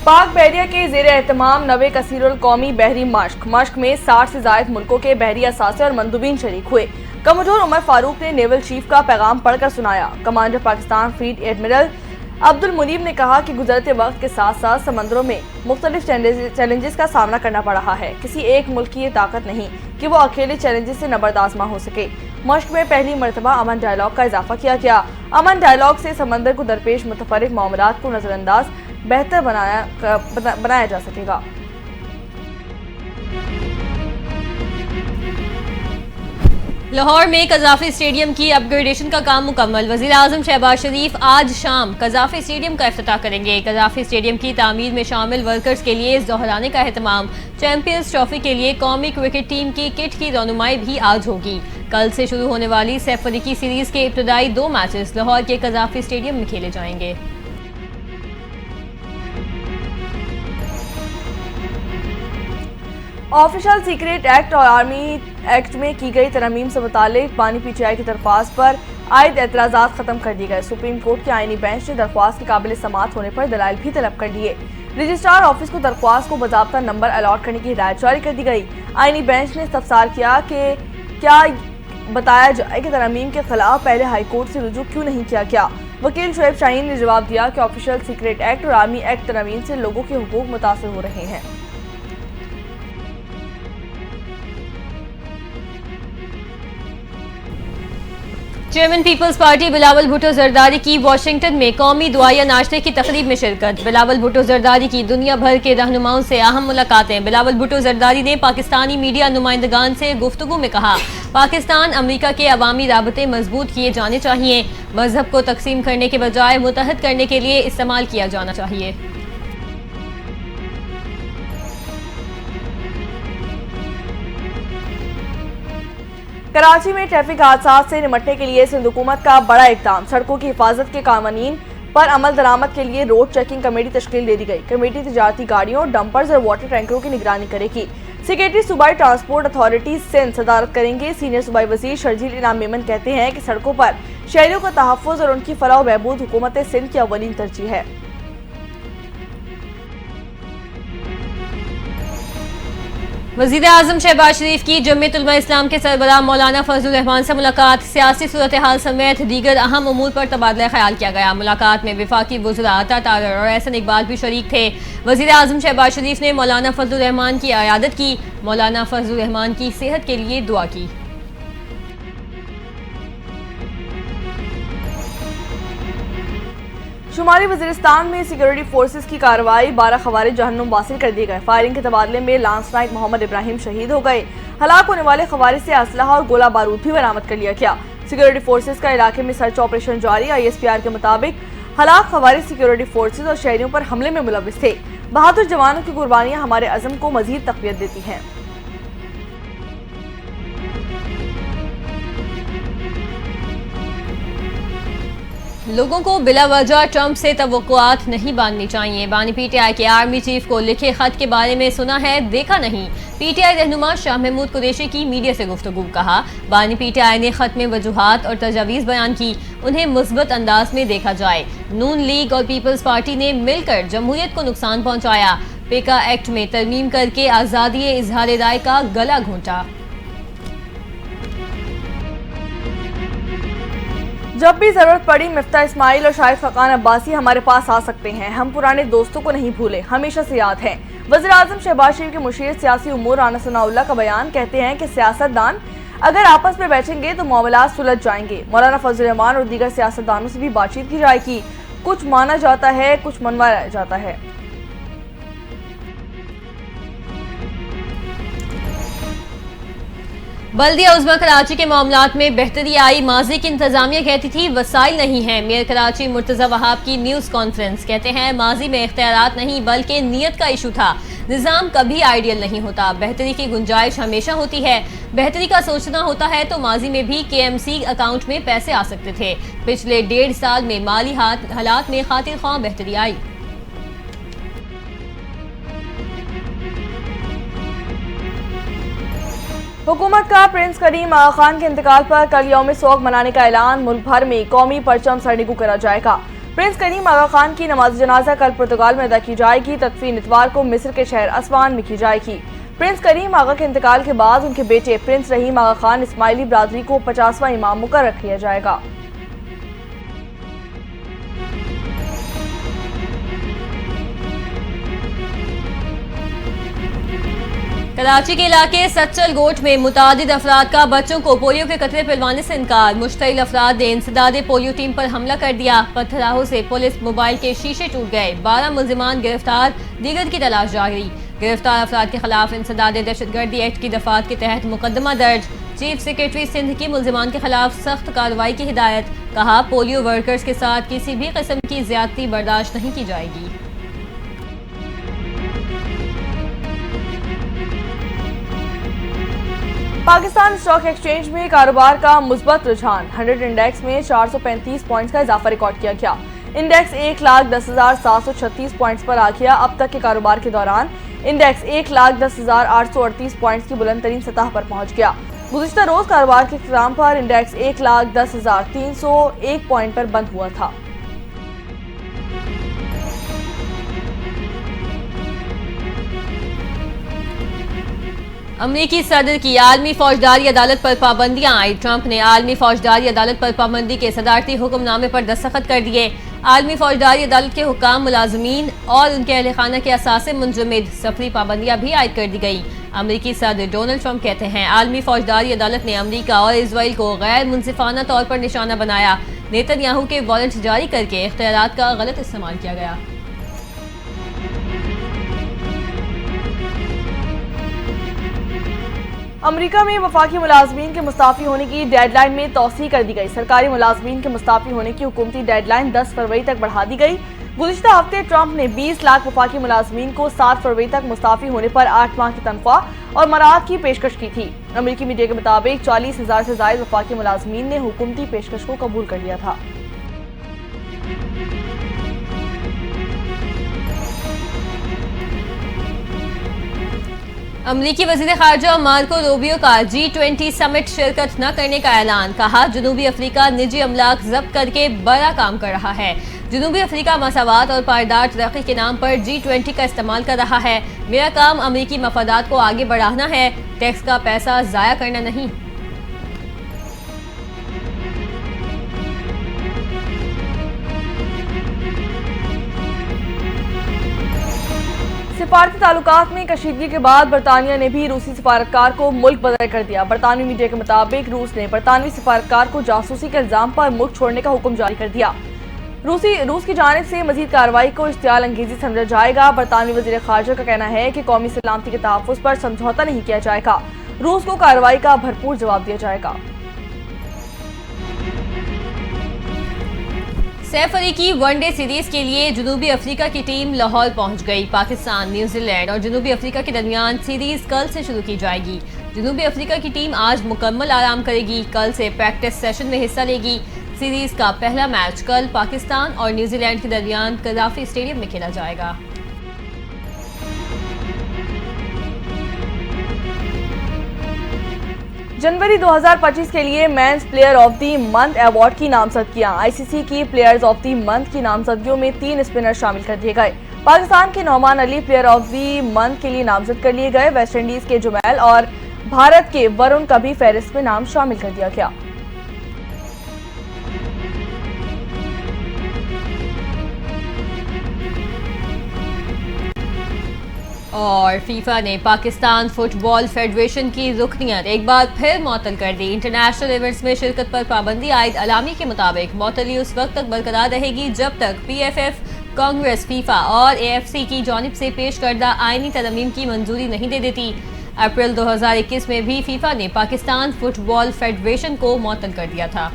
पाक बहरिया के ज़ेर एहतमाम नवे कसीरुल कौमी बहरी मश्क में 60 से ज़ायद मुल्कों के बहरी असासे और मंदूबीन शरीक हुए। कमोडोर उमर फारूक ने नेवल चीफ का पैगाम पढ़कर सुनाया। Commander Pakistan field admiral Abdul Munib ने कहा कि गुजरते वक्त के साथ साथ समंदरों में मुख्तलिफ चैलेंजेस का सामना करना पड़ रहा है। किसी एक मुल्क की ये ताकत नहीं कि वो अकेले चैलेंजेस से नबरदाज़मा हो सके। मश्क में पहली मरतबा अमन डायलॉग का इजाफा किया गया। अमन डायलॉग से समंदर को दरपेश मुतफरिक मामलात को नजरअंदाज बेहतर बनाया जा सकेगा। लाहौर में कज़ाफ़ी स्टेडियम की अपग्रेडेशन का काम मुकम्मल। वज़ीर आज़म शहबाज शरीफ आज शाम कज़ाफ़ी स्टेडियम का इफ्तिताह करेंगे। कज़ाफ़ी स्टेडियम की तामीर में शामिल वर्कर्स के लिए दोहराने का एहतमाम। चैंपियंस ट्रॉफी के लिए कौमी क्रिकेट टीम की किट की रौनुमाई भी आज होगी। कल से शुरू होने वाली सैफरीकी सीरीज के इब्तदाई 2 मैचेस लाहौर के कज़ाफ़ी स्टेडियम में खेले जाएंगे। ऑफिशियल सीक्रेट एक्ट और आर्मी एक्ट में की गई तरमीम से मुतालिक बानी पीटीआई की दरख्वास्त पर आयद एतराज़ात खत्म कर दिए गए। सुप्रीम कोर्ट के आईनी बेंच ने दरख्वास्त के काबिल समाअत होने पर दलाइल भी तलब कर दिए। रजिस्ट्रार ऑफिस को दरख्वास्त को बाज़ाब्ता नंबर अलॉट करने की हिदायत जारी कर दी गई। आईनी बेंच ने इस्तफसार किया कि क्या बताया जाए कि तरमीम के खिलाफ पहले हाईकोर्ट से रुजू क्यों नहीं किया गया। वकील शुएब शाहीन ने जवाब दिया कि ऑफिशियल सीक्रेट एक्ट और आर्मी एक्ट तरमीम से लोगों के हुकूक मुतासर हो रहे हैं। चेयरमैन पीपल्स पार्टी बिलावल भुट्टो जरदारी की वाशिंगटन में कौमी दुआया नाश्ते की तकरीब में शिरकत। बिलावल भुट्टो जरदारी की दुनिया भर के रहनुमाओं से अहम मुलाकातें। बिलावल भुट्टो जरदारी ने पाकिस्तानी मीडिया नुमाइंदगान से गुफ्तगू में कहा, पाकिस्तान अमरीका के अवामी राबते मजबूत किए जाने चाहिए। मजहब को तकसीम करने के बजाय मुतहद करने के लिए इस्तेमाल किया जाना चाहिए। कराची में ट्रैफिक हादसात से निपटने के लिए सिंध हुकूमत का बड़ा इक़दाम। सड़कों की हिफाजत के कानून पर अमल दरामद के लिए रोड चेकिंग कमेटी तश्कील दे दी गई। कमेटी तजारती गाड़ियों, डंपर्स और वाटर टैंकरों की निगरानी करेगी। सेक्रेटरी सूबाई ट्रांसपोर्ट अथॉरिटी सिंध सदारत करेंगे। सीनियर सूबाई वजीर शर्जील इनाम मेमन कहते हैं कि सड़कों पर शहरियों का तहफ़्फ़ुज़ और उनकी फलाह व बहबूद हुकूमत सिंध की अव्वलीन तरजीह है। वज़ीर आज़म शहबाज शरीफ की जमीयत उलमा इस्लाम के सरबराह मौलाना फजलुर रहमान से मुलाकात। सियासी सूरत हाल समेत दीगर अहम उमूर पर तबादला ख्याल किया गया। मुलाकात में वफाकी वज़रा अता तारर और एहसन इकबाल भी शरीक थे। वज़ीर आज़म शहबाज शरीफ ने मौलाना फजलुर रहमान की अयादत की। मौलाना फजलुर रहमान की सेहत के लिए दुआ की। शुमाली वज़ीरिस्तान में सिक्योरिटी फोर्सेस की कार्रवाई 12 खवारिज जहन्नुम वासिल कर दिए गए। फायरिंग के तबादले में लांस नाइक मोहम्मद इब्राहिम शहीद हो गए। हलाक होने वाले खवारिज से असलहा और गोला बारूद भी बरामद कर लिया गया। सिक्योरिटी फोर्सेस का इलाके में सर्च ऑपरेशन जारी। ISPR के मुताबिक हलाक खवारिज सिक्योरिटी फोर्सेस और शहरियों पर हमले में मुलव्विस थे। बहादुर जवानों की कुर्बानियां हमारे अज़म को मजीद तक़वियत देती हैं। लोगों को बिला वजह ट्रंप से तवक्कुआत नहीं बांधनी चाहिए। बानी पीटीआई के आर्मी चीफ को लिखे खत के बारे में सुना है, देखा नहीं। पीटीआई रहनुमा शाह महमूद कुरैशी की मीडिया से गुफ्तगू। कहा, बानी पीटीआई ने खत में वजूहात और तजावीज़ बयान की, उन्हें मुस्बत अंदाज में देखा जाए। नून लीग और पीपल्स पार्टी ने मिलकर जमहूरियत को नुकसान पहुँचाया। पेका एक्ट में तरमीम करके आज़ादी इजहार राय का गला घोंटा। जब भी जरूरत पड़ी मिफ्ता इस्माइल और शाहिद फकान अब्बासी हमारे पास आ सकते हैं। हम पुराने दोस्तों को नहीं भूले, हमेशा से याद हैं। वज़ीर आज़म शहबाज शरीफ के मुशीर सियासी उमूर राना सनाउल्लाह का बयान। कहते हैं कि सियासतदान अगर आपस में बैठेंगे तो मामलात सुलझ जाएंगे। मौलाना फजलुर रहमान और दीगर सियासतदानों से भी बातचीत की जाएगी। कुछ माना जाता है, कुछ मनवाया जाता है। बल्दिया उज़्मा कराची के मामलात में बेहतरी आई। माजी की इंतजामिया कहती थी वसाइल नहीं है। मेयर कराची मुर्तज़ा वहाब की न्यूज़ कॉन्फ्रेंस। कहते हैं माजी में इख्तियारात नहीं बल्कि नीयत का इशू था। निज़ाम कभी आइडियल नहीं होता, बेहतरी की गुंजाइश हमेशा होती है। बेहतरी का सोचना होता है तो माजी में भी KMC अकाउंट में पैसे आ सकते थे। पिछले 1.5 साल में माली हालात में खातिर ख्वाह बेहतरी आई। हुकूमत का प्रिंस करीम आगा खान के इंतकाल पर कल यौम सोग मनाने का ऐलान। मुल्क भर में कौमी परचम सर निगू करा जाएगा। प्रिंस करीम आगा खान की नमाज जनाजा कल पुर्तगाल में अदा की जाएगी। तदफीन इतवार को मिस्र के शहर असवान में की जाएगी। प्रिंस करीम आगा के इंतकाल के बाद उनके बेटे प्रिंस रहीम आगा खान इस्माइली बरादरी को 50वां इमाम मुकर्रर किया जाएगा। कराची के इलाके सच्चल गोट में मुतादिद अफराद का बच्चों को पोलियो के कतरे पिलवाने से इनकार। मुश्तइल अफराद ने इंसदादे पोलियो टीम पर हमला कर दिया। पत्थराहों से पुलिस मोबाइल के शीशे टूट गए। 12 मुल्जिमान गिरफ्तार, दीगर की तलाश जारी। गिरफ्तार अफराद के खिलाफ इंसदादे दहशतगर्दी एक्ट की दफात के तहत मुकदमा दर्ज। चीफ सेक्रेटरी सिंध की मुल्जिमान के खिलाफ सख्त कार्रवाई की हिदायत। कहा, पोलियो वर्कर्स के साथ किसी भी किस्म की ज्यादती बर्दाश्त नहीं की जाएगी। पाकिस्तान स्टॉक एक्सचेंज में कारोबार का मुस्बत रुझान। 100 इंडेक्स में 435 पॉइंट्स का इजाफा रिकॉर्ड किया गया। इंडेक्स 1,10,736 पॉइंट्स पर आ गया। अब तक के कारोबार के दौरान इंडेक्स 1,10,838 पॉइंट्स की बुलंद तरीन सतह पर पहुंच गया। गुज़िश्ता रोज कारोबार के इख्तिताम पर इंडेक्स 1,10,301 पॉइंट पर बंद हुआ था। अमरीकी सदर की आलमी फौजदारी अदालत पर पाबंदियां आई। ट्रंप ने आलमी फौजदारी अदालत पर पाबंदी के सदारती हुक्मनामे पर दस्तखत कर दिए। आलमी फौजदारी अदालत के हुक्काम, मुलाजमीन और उनके अहल खाना के असासे मुंजमद सफरी पाबंदियां भी आयद कर दी गई। अमरीकी सदर डोनाल्ड ट्रंप कहते हैं, आलमी फौजदारी अदालत ने अमरीका और इसराइल को गैर मुनसिफाना तौर पर निशाना बनाया। नेतन्याहू के वारंट जारी करके इख्तियारात का गलत इस्तेमाल किया गया। अमेरिका में वफाकी मुलाजमीन के मुस्ताफी होने की डेडलाइन में तौसीह कर दी गई। सरकारी मुलाजमीन के मुस्ताफी होने की हुकूमती डेडलाइन 10 फरवरी तक बढ़ा दी गई। गुज़िश्ता हफ्ते ट्रंप ने 20 लाख वफाकी मुलाजमीन को 7 फरवरी तक मुस्ताफी होने पर 8 माह की तनख्वाह और मराहत की पेशकश की थी। अमेरिकी मीडिया के मुताबिक 40,000 से ज्यादा वफाकी मुलाजमीन ने हुकूमती पेशकश को कबूल कर लिया था। अमरीकी वज़ीर ख़ारजा मार्को रूबियो का G20 समिट शिरकत न करने का ऐलान। कहा, जनूबी अफ्रीका निजी अमलाक जब्त करके बड़ा काम कर रहा है। जनूबी अफ्रीका मसावात और पायदार तरक्की के नाम पर G20 का इस्तेमाल कर रहा है। मेरा काम अमरीकी मफादात को आगे बढ़ाना है, टैक्स का पैसा ज़ाया करना नहीं। सिफारती ताल्लुकात में कशीदगी के बाद बरतानिया ने भी रूसी सिफारतकार को मुल्क बदर कर दिया। बरतानवी मीडिया के मुताबिक रूस ने बरतानवी सिफारतकार को जासूसी के इल्जाम पर मुल्क छोड़ने का हुक्म जारी कर दिया। रूस की जानिब से मजीद कार्रवाई को इश्तियाल अंगेजी समझा जाएगा। बरतानवी वज़ीर ख़ारजा का कहना है कि कौमी सलामती के तहफ़्फ़ुज़ पर समझौता नहीं किया जाएगा। रूस को कार्रवाई का भरपूर जवाब दिया जाएगा। सैफ अली की वनडे सीरीज के लिए जनूबी अफ्रीका की टीम लाहौर पहुंच गई। पाकिस्तान, न्यूजीलैंड और जनूबी अफ्रीका के दरमियान सीरीज कल से शुरू की जाएगी। जनूबी अफ्रीका की टीम आज मुकम्मल आराम करेगी, कल से प्रैक्टिस सेशन में हिस्सा लेगी। सीरीज का पहला मैच कल पाकिस्तान और न्यूजीलैंड के दरमियान कदाफी स्टेडियम में खेला जाएगा। जनवरी 2025 के लिए men's player of the month award की नामजदगियां। आईसीसी की प्लेयर्स ऑफ द मंथ की नामजदगियों में 3 स्पिनर शामिल कर दिए गए। पाकिस्तान के Nauman Ali player of the month के लिए नामजद कर लिए गए। वेस्ट इंडीज के जुमैल और भारत के वरुण का भी फहरिस्त में नाम शामिल कर दिया गया। और फीफा ने पाकिस्तान फुटबॉल फेडरेशन की रुकनियत एक बार फिर मअतल कर दी। इंटरनेशनल इवेंट्स में शिरकत पर पाबंदी आयद अलामी के मुताबिक मअतली उस वक्त तक बरकरार रहेगी जब तक PFF, कांग्रेस, फीफा और AFC की जानिब से पेश करदा आईनी तरमीम की मंजूरी नहीं दे देती। अप्रैल 2021 में भी फीफा ने पाकिस्तान फुटबॉल फेडरेशन को मअतल कर दिया था।